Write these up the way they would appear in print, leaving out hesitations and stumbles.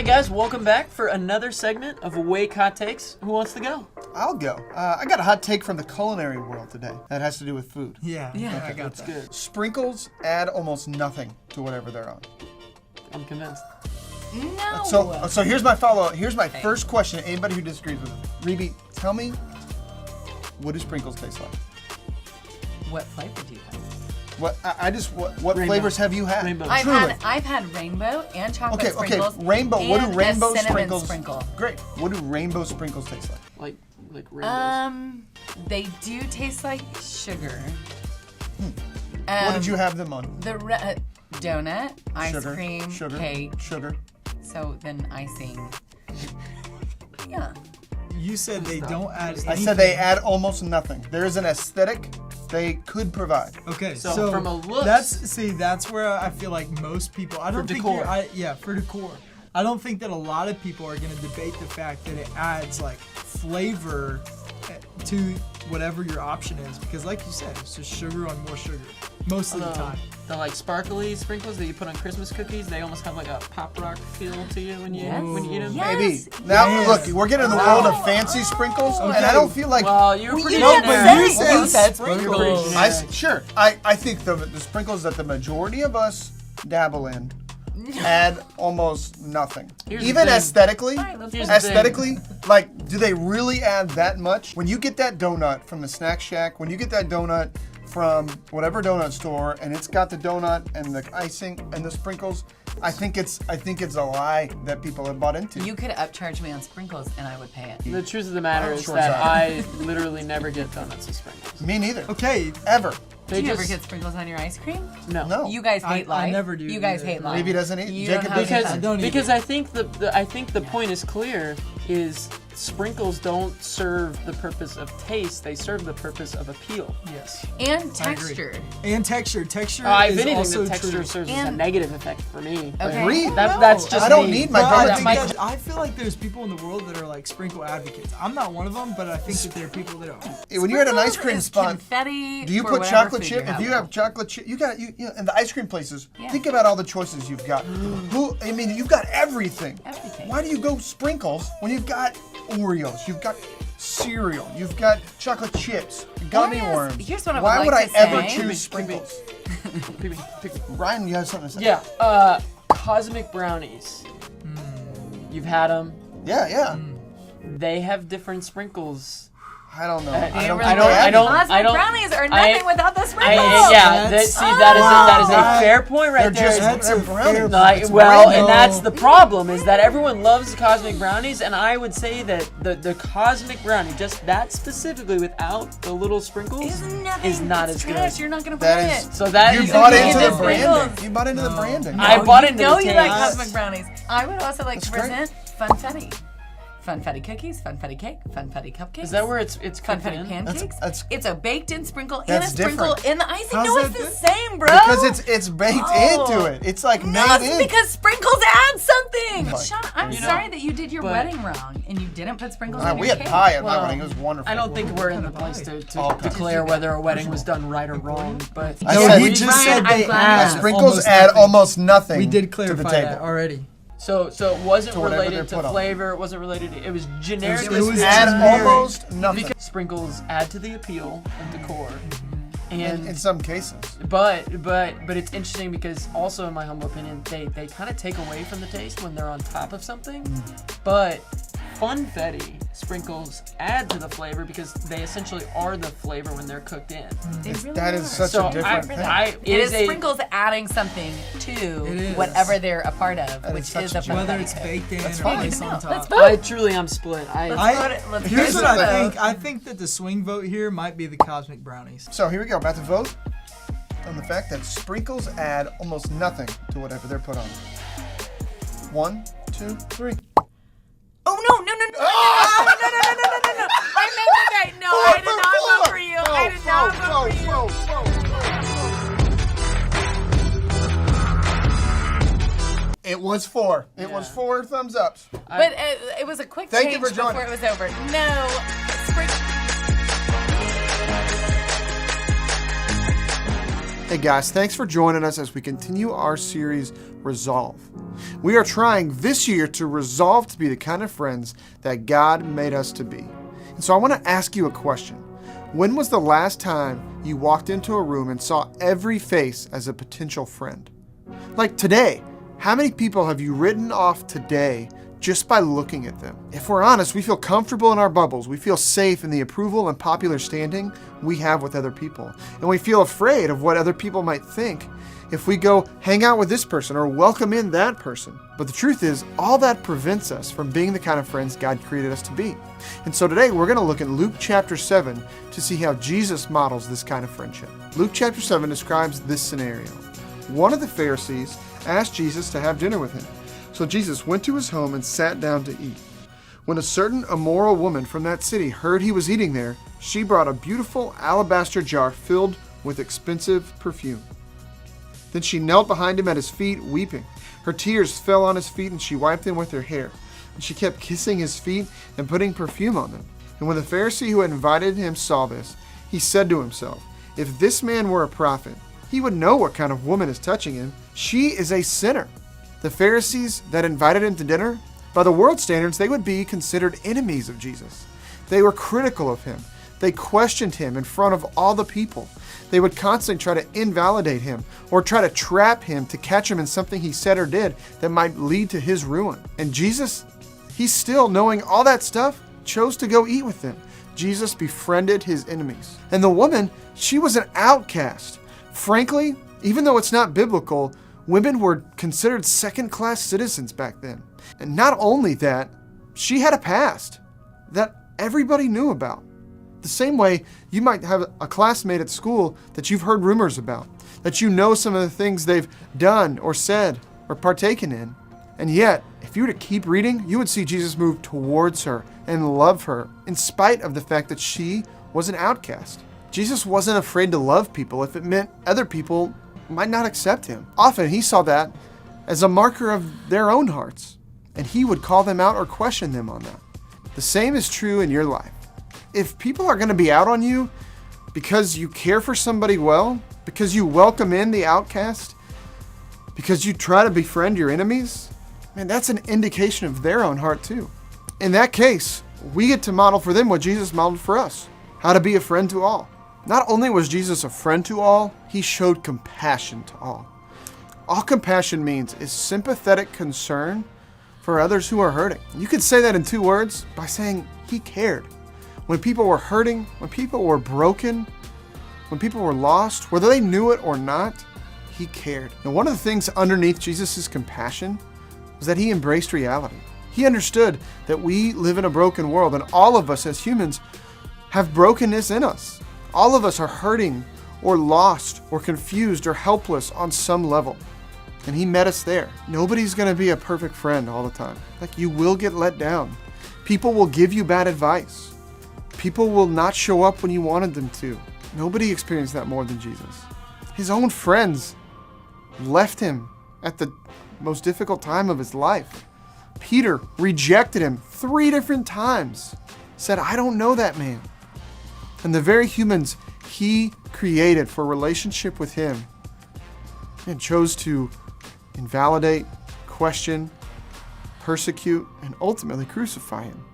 guys, welcome back for another segment of Awake Hot Takes. Who wants to go? I'll go. I got a hot take from the culinary world today that has to do with food. Yeah, I got That's that. good. Sprinkles add almost nothing to whatever they're on. I'm convinced. No. So here's my follow-up. Here's my first question. Anybody who disagrees with it. Rebe, tell me, what do sprinkles taste like? What flavor do you have? What Rainbow. flavors have you had? Rainbow. Truly. I've had rainbow and chocolate Okay, sprinkles. rainbow. What do and rainbow a cinnamon sprinkles? Sprinkle. Great. What do rainbow sprinkles taste like? Like rainbows. They do taste like sugar. What did you have them on? The donut, ice Sugar, cream, sugar, cake. sugar. So then icing. Yeah. You said they don't add anything. I said they add almost nothing. There is an aesthetic they could provide. Okay, So from a looks- that's where I feel like most people. I don't think decor. for decor. I don't think that a lot of people are going to debate the fact that it adds like flavor to whatever your option is, because like you said, it's just sugar on more sugar most of the time. The like sparkly sprinkles that you put on Christmas cookies, they almost have like a pop rock feel to you when you eat them. Yes. Maybe. Now, Yes. look, we're getting in the world of fancy sprinkles, and I don't feel like... Well, you're pretty you generic. didn't say you said sprinkles. sprinkles. Sure. I think the sprinkles that the majority of us dabble in add almost nothing. Here's the Even thing. aesthetically, Here's the aesthetically, like, do they really add that much? When you get that donut from the Snack Shack, when you get that donut from whatever donut store, and it's got the donut and the icing and the sprinkles, I think it's a lie that people have bought into. You could upcharge me on sprinkles and I would pay it. The truth of the matter is Short that side. I literally never get donuts and sprinkles. Me neither. Okay, Ever. They Do you just, ever get sprinkles on your ice cream? no. You guys hate I life. never do You guys either. hate life. Maybe he doesn't eat. You Jacob don't have doesn't I eat. don't Because either. I think the point is clear. Is sprinkles don't serve the purpose of taste; they serve the purpose of appeal. yes. And I agree. texture. And texture. Texture If is anything, also the texture true. serves as a And- negative effect for me. But Okay. Agreed. That's just I don't me. need my But I, donut. think my- that- I feel like there's people in the world that are like sprinkle advocates. I'm not one of them, but I think that there are people that are. When you're at an ice Sprinkles cream is spot, confetti do you for put whatever chocolate food chip? you're If you having. have chocolate chip, you got in the ice cream places. Yeah. Think about all the choices you've got. You've got everything. Everything. Why do you go sprinkles when you've got Oreos? You've got cereal. You've got chocolate chips. Gummy Oreos- worms. here's what I would Why like would I to ever say. choose sprinkles? Ryan, you have something to say? Yeah, cosmic brownies. You've had them. Yeah. They have different sprinkles. I don't know. I don't- Cosmic brownies are nothing without the sprinkles. That's- That is a wow. fair point right They're there. just they're brownies. Like, It's well, rainbow. and that's the problem is that everyone loves cosmic brownies, and I would say that the cosmic brownie, just that specifically without the little sprinkles, Is not it's as trash. good. You're not gonna buy That it. is. So that You is bought the into key the to branding. sprinkles. You bought into the branding. I bought into know the you like taste. cosmic brownies. I would also like to great. present funfetti. Funfetti cookies, funfetti cake, funfetti cupcakes. Is that where it's cooked funfetti in? pancakes? That's- it's a baked-in sprinkle and a That's sprinkle different. in the icing. How's No, that it's the different? same, bro. Because it's baked Oh. into it. It's like No, made it's in. because sprinkles add something. Like, Sean, I'm you know, sorry that you did your but- wedding wrong and you didn't put sprinkles on We your had cake. pie at my Well, wedding. It was wonderful. I don't think we're in the kind of place pie? to All kinds. declare whether a wedding was done right or wrong, but I No, said- he just Ryan, said I'm they glad add that- Sprinkles almost add nothing. almost nothing We did to the clarify table. that already. so it wasn't To whatever related they put to on. flavor. It wasn't related to. It was generic. It was Add generic. almost nothing. Because sprinkles add to the appeal of decor, and In some cases. but it's interesting because also in my humble opinion they kind of take away from the taste when they're on top of something, but funfetti sprinkles add to the flavor because they essentially are the flavor when they're cooked in. They really That is are. such So a different thing. It is sprinkles adding something It to is. whatever they're a part of, That is which such is a a joke. Whether funfetti it's cake. baked in That's or fine. placed on Let's top. vote. I truly am split. Let's Here's vote. what I think. I think that the swing vote here might be the cosmic brownies. So here we go. About to vote on the fact that sprinkles add almost nothing to whatever they're put on. 1, 2, 3. Oh no! No! I meant that. No, I did not vote for you. I did not vote for you. It was 4. It was 4 thumbs ups. But it was a quick Thank you change for joining. before it was over. No, Hey guys, thanks for joining us as we continue our series, Resolve. We are trying this year to resolve to be the kind of friends that God made us to be. And so I want to ask you a question. When was the last time you walked into a room and saw every face as a potential friend? Like today, how many people have you written off today just by looking at them? If we're honest, we feel comfortable in our bubbles. We feel safe in the approval and popular standing we have with other people. And we feel afraid of what other people might think if we go hang out with this person or welcome in that person. But the truth is, all that prevents us from being the kind of friends God created us to be. And so today we're going to look at Luke chapter 7 to see how Jesus models this kind of friendship. Luke chapter 7 describes this scenario. One of the Pharisees asked Jesus to have dinner with him. So Jesus went to his home and sat down to eat. When a certain immoral woman from that city heard he was eating there, she brought a beautiful alabaster jar filled with expensive perfume. Then she knelt behind him at his feet, weeping. Her tears fell on his feet, and she wiped them with her hair. And she kept kissing his feet and putting perfume on them. And when the Pharisee who had invited him saw this, he said to himself, "If this man were a prophet, he would know what kind of woman is touching him. She is a sinner." The Pharisees that invited him to dinner, by the world standards, they would be considered enemies of Jesus. They were critical of him. They questioned him in front of all the people. They would constantly try to invalidate him or try to trap him to catch him in something he said or did that might lead to his ruin. And Jesus, he still, knowing all that stuff, chose to go eat with them. Jesus befriended his enemies. And the woman, she was an outcast. Frankly, even though it's not biblical, women were considered second-class citizens back then. And not only that, she had a past that everybody knew about. The same way you might have a classmate at school that you've heard rumors about, that you know some of the things they've done or said or partaken in. And yet, if you were to keep reading, you would see Jesus move towards her and love her in spite of the fact that she was an outcast. Jesus wasn't afraid to love people if it meant other people might not accept him. Often he saw that as a marker of their own hearts, and he would call them out or question them on that. The same is true in your life. If people are going to be out on you because you care for somebody well, because you welcome in the outcast, because you try to befriend your enemies, man, that's an indication of their own heart too. In that case, we get to model for them what Jesus modeled for us, how to be a friend to all. Not only was Jesus a friend to all, he showed compassion to all. All compassion means is sympathetic concern for others who are hurting. You could say that in two words by saying he cared. When people were hurting, when people were broken, when people were lost, whether they knew it or not, he cared. And one of the things underneath Jesus' compassion was that he embraced reality. He understood that we live in a broken world, and all of us as humans have brokenness in us. All of us are hurting or lost or confused or helpless on some level. And he met us there. Nobody's going to be a perfect friend all the time. Like, you will get let down. People will give you bad advice. People will not show up when you wanted them to. Nobody experienced that more than Jesus. His own friends left him at the most difficult time of his life. Peter rejected him 3 different times. Said, "I don't know that man." And the very humans he created for relationship with him and chose to invalidate, question, persecute, and ultimately crucify him.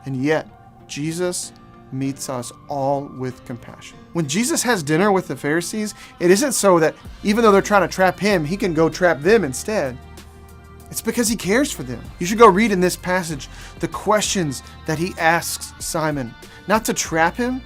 And yet, Jesus meets us all with compassion. When Jesus has dinner with the Pharisees, it isn't so that even though they're trying to trap him, he can go trap them instead. It's because he cares for them. You should go read in this passage the questions that he asks Simon, not to trap him,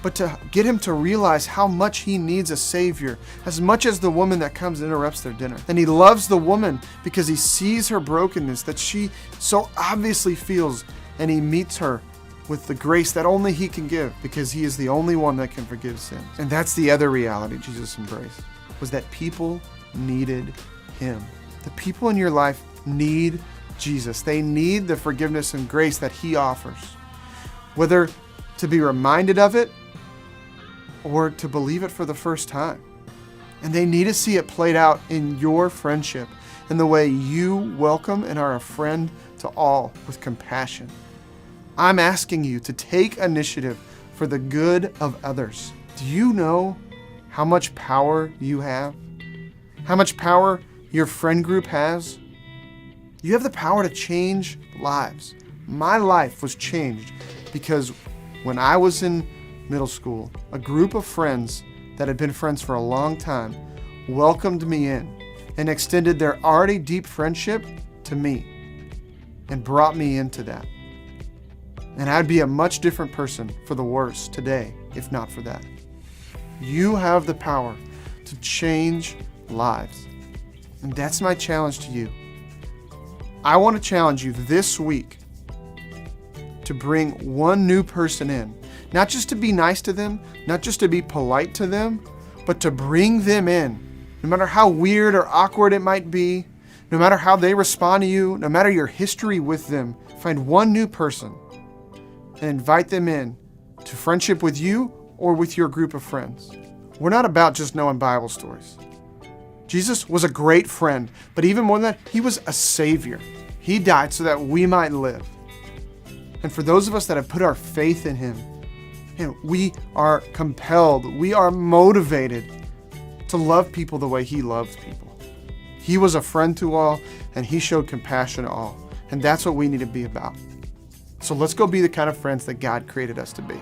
but to get him to realize how much he needs a savior, as much as the woman that comes and interrupts their dinner. And he loves the woman because he sees her brokenness that she so obviously feels, and he meets her with the grace that only he can give because he is the only one that can forgive sins. And that's the other reality Jesus embraced, was that people needed him. The people in your life need Jesus. They need the forgiveness and grace that he offers, whether to be reminded of it or to believe it for the first time. And they need to see it played out in your friendship, in the way you welcome and are a friend to all with compassion. I'm asking you to take initiative for the good of others. Do you know how much power you have? How much power your friend group has? You have the power to change lives. My life was changed because when I was in middle school, a group of friends that had been friends for a long time welcomed me in and extended their already deep friendship to me and brought me into that. And I'd be a much different person for the worse today if not for that. You have the power to change lives. And that's my challenge to you. I want to challenge you this week to bring one new person in. Not just to be nice to them, not just to be polite to them, but to bring them in. No matter how weird or awkward it might be, no matter how they respond to you, no matter your history with them, find one new person and invite them in to friendship with you or with your group of friends. We're not about just knowing Bible stories. Jesus was a great friend, but even more than that, he was a savior. He died so that we might live. And for those of us that have put our faith in him, we are compelled, we are motivated to love people the way he loves people. He was a friend to all, and he showed compassion to all. And that's what we need to be about. So let's go be the kind of friends that God created us to be.